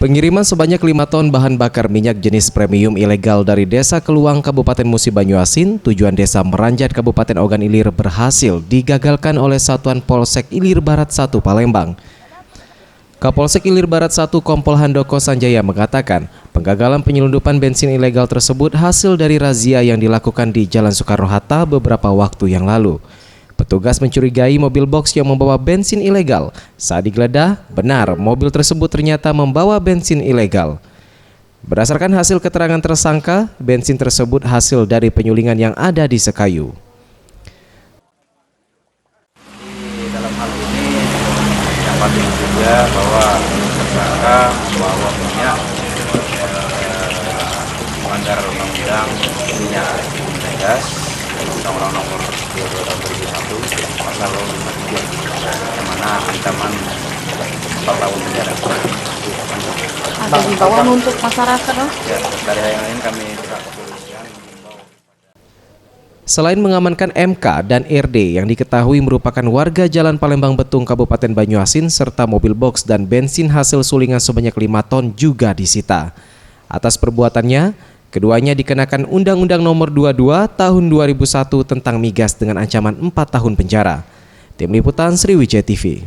Pengiriman sebanyak 5 ton bahan bakar minyak jenis premium ilegal dari Desa Keluang, Kabupaten Musi Banyuasin, tujuan Desa Meranjat, Kabupaten Ogan Ilir berhasil digagalkan oleh Satuan Polsek Ilir Barat 1 Palembang. Kapolsek Ilir Barat 1 Kompol Handoko Sanjaya mengatakan, penggagalan penyelundupan bensin ilegal tersebut hasil dari razia yang dilakukan di Jalan Soekarno-Hatta beberapa waktu yang lalu. Petugas mencurigai mobil box yang membawa bensin ilegal. Saat digeledah, benar mobil tersebut ternyata membawa bensin ilegal. Berdasarkan hasil keterangan tersangka, bensin tersebut hasil dari penyulingan yang ada di Sekayu. Di dalam hal ini yang penting juga bahwa tersangka membawa minyak melanggar undang-undang minyak dan gas, Undang-Undang Nomor 22 Tahun 2001 Pasal 53, yang mana ancaman 4 tahun penjara. Ada himbauan untuk masyarakat, loh? Ya, dari yang lain kami pihak kepolisian mengimbau. Selain mengamankan MK dan RD yang diketahui merupakan warga Jalan Palembang Betung, Kabupaten Banyuasin, serta mobil box dan bensin hasil sulingan sebanyak 5 ton juga disita. Atas perbuatannya, keduanya dikenakan Undang-Undang Nomor 22 Tahun 2001 tentang migas dengan ancaman 4 tahun penjara. Tim Liputan Sriwijaya TV.